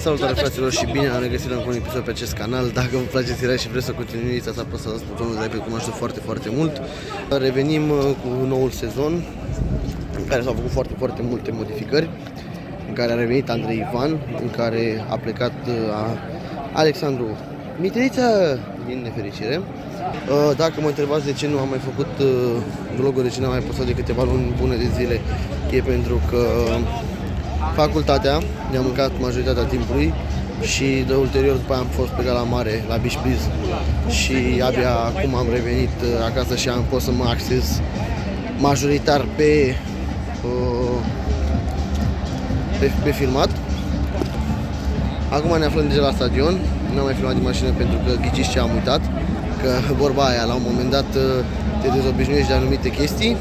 Salutare fraților și bine am regăsit la un episod pe acest canal. Dacă vă place seria și vreți să continuiți, să apăsați butonul de like pentru că mă ajută foarte, foarte mult. Revenim cu noul sezon în care s-au făcut foarte, foarte multe modificări, în care a revenit Andrei Ivan, în care a plecat Alexandru Mitrița, din nefericire. Dacă mă întrebați de ce nu am mai făcut vloguri, de ce n-am mai postat de câteva luni bune de zile, e pentru că facultatea mi-a mâncat majoritatea timpului și de ulterior după aia am fost plecat la mare, la Beach Breeze, și abia acum am revenit acasă și am pot să mă axez majoritar pe filmat. Acum ne aflăm deja la stadion, n-am mai filmat din mașină pentru că ghiciți ce am uitat, că vorba aia la un moment dat te dezobișnuiești de anumite chestii.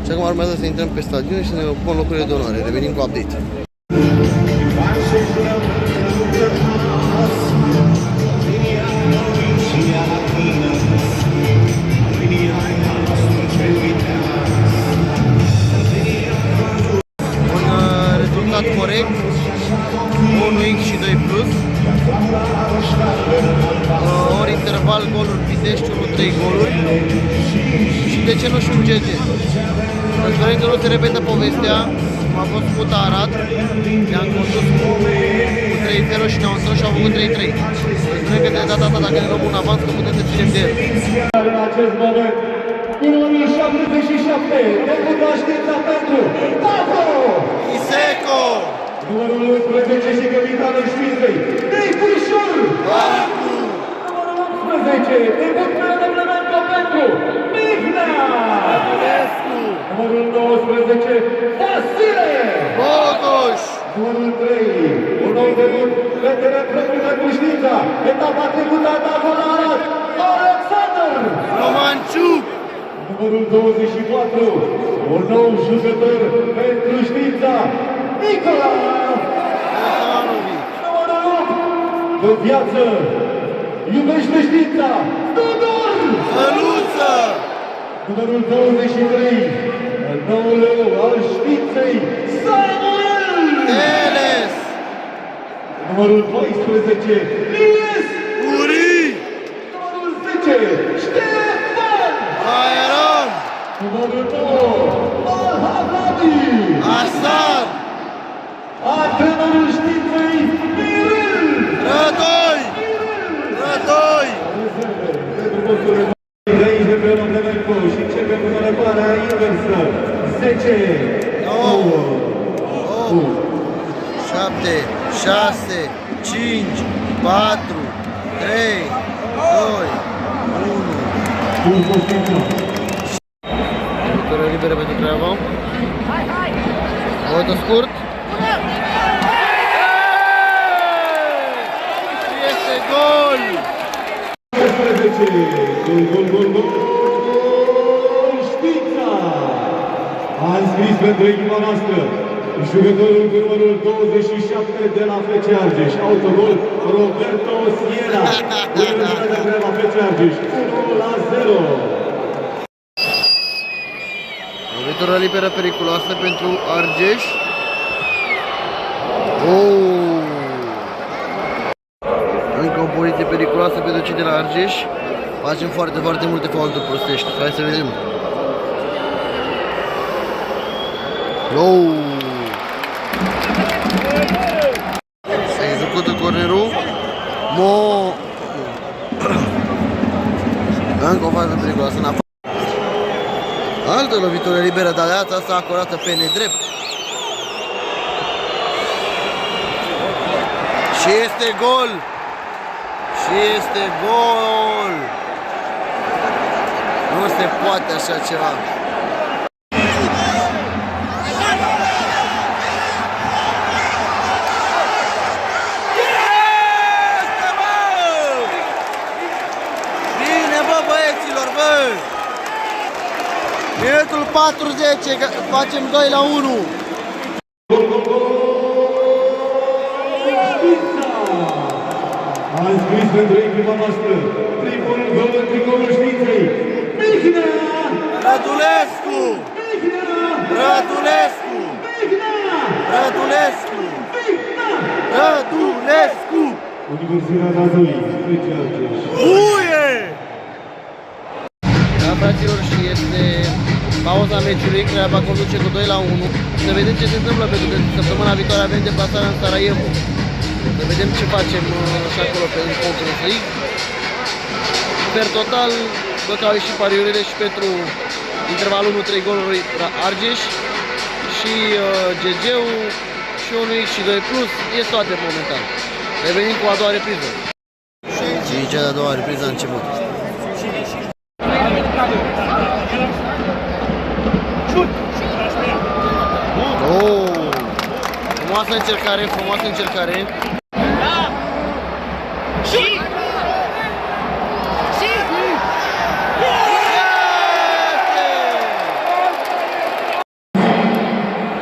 Și acum urmează să intrăm pe stadion și să ne ocupăm locurile de onoare. Revenim cu update. Un rezultat corect, 1x și 2+. Ori interval goluri Pitești, 1-3 goluri. Și de ce nu și un GG? Sperăm că nu se repetă povestea, cum a fost cu Arad, i-am condus cu 3-0 și ne-au întors și au făcut 3-3. Sperăm că de data asta, dacă ne luăm un avans, că putem să ținem de el. În acest moment, cu numărul 77, debută Știința pentru Paco! Iseco! Numărul 11 și capitanul Științei, Nicușor! Paco! Numărul 11, debut pe reglementul pentru Mihnea! Adulescu! Numărul 19, Vasile! Bogoș! Numărul 3, un nou debut pe teren propriu pentru Știința, etapa trecută a dat la Arad, Alexandru Romanciuc! Numărul 24, un nou jucător pentru Știința, Nicola! Numărul 8, de viață, iubește Știința, Tudor! Hăluță! Numărul 23, noul leu al Științei, Samuel! Teles! Numărul 14, Ilies! Uri! Numărul 10, Ștefan! Bayram! Numărul 9, Al-Hafadi! Asan! Antrenorul Științei, Mirel! Rădoi! Rădoi! De aici împreună de Mercu și începem cu răbarea inversă. 10, 9, 8, 7, 6, 5, 4, 3, 2, 1. 1 postină. Lucrări libere pentru Craiova. Văd scurt. Și este gol! 11, gol. Știința! A înscris pentru echipa noastră jucătorul cu numărul 27 de la FC Argeș. Autogol Roberto Sierra. Universitatea de la FC Argeș. 1-0. Lovitură liberă periculoasă pentru Argeș. Încă o poziție periculoasă pentru cei de la Argeș. Facem foarte, foarte multe faulturi prostești. Hai să vedem. S-a executat cornerul. Încă o fază periculoasă în afară. Altă lovitură liberă, dar de data asta acurată pe nedrept. Și este gol! Și este gol! Nu se poate așa ceva. Bine, bă, băieților, bă! Minutul 40, facem 2-1. A înscris pentru echipa noastră primul gol în tricolul Științei, Mihnea! Radulescu! Mihnea! Radulescu! Mihnea! Radulescu! Mihnea! Radulescu! Universitatea 2, Fece Argeș. Da, fraților, și este pauza meciului, Craiova conduce cu 2-1. Să vedem ce se întâmplă, pentru că săptămâna viitoare avem deplasarea în Sarajevo. Să vedem ce facem și acolo pe Conference League. Per total, vă că au ieșit pariurile și pentru intervalul 1-3 goluri Argeș și GG-ul și 1x și 2 plus, ies toate momentan. Revenim cu a doua repriză. Și cea de-a doua repriză a început. Oh! Frumoasă încercare, frumoasă încercare.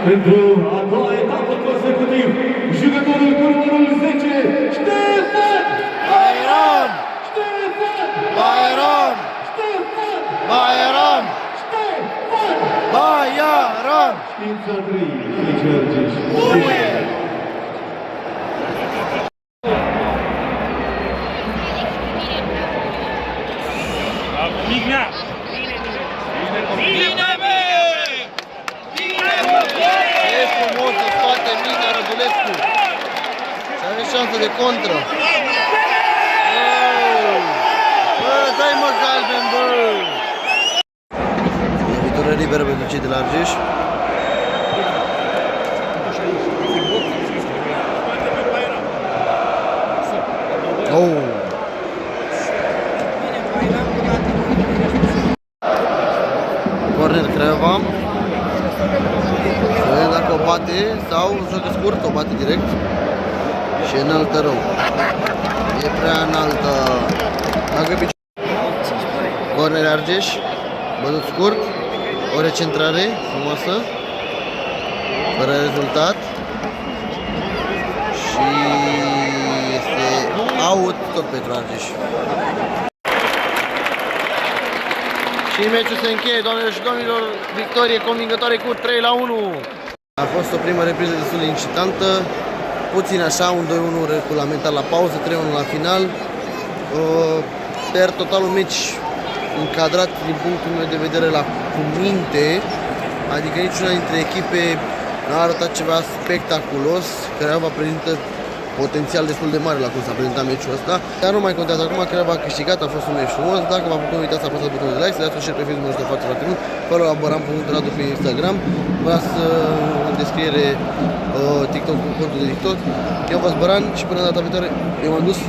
Pentru a doua etapă consecutiv, jucătorul cu numărul 10, Ștefan! Bayram! Ștefan! Bayram! Ștefan! Bayram! Ștefan! Bayram! Știința 3, Fece Argeș. Mignea! E frumos să scoate Mignea Rădulescu. Și are șansă de contră. Bă, dai mă galben, bă! Lovitură liberă pentru cei de la Argeș. Oh! Corner Craiova. Să vedem dacă o bate sau joacă scurt, o bate direct. Și înaltă rău. E prea înaltă. Bagă picior. Corner Argeș. Bătut scurt. O recentrare frumoasă. Fără rezultat. Și este out tot pentru Argeș. Și meciul se încheie, doamnelor și domnilor, victorie convingătoare cu 3-1. A fost o primă repriză destul de incitantă, puțin așa, un 2-1 regulamentar la pauză, 3-1 la final. Per total un meci încadrat din punctul meu de vedere la cuminte, adică niciuna dintre echipe n-a arătat ceva spectaculos, Craiova prezintă potențial destul de mare la cum s-a prezentat meciul ăsta, dar nu mai contează acum, Craiova a câștigat, a fost un meci frumos. Dacă v-a plăcut, nu uitați să apăsați butonul de like, să dați un share pe Facebook, mă ajută foarte, foarte mult. Follow aboram.radu pe Instagram, vă las în descriere TikTok, contul de TikTok. Eu v-ați Băran și până data viitoare, eu m-am dus.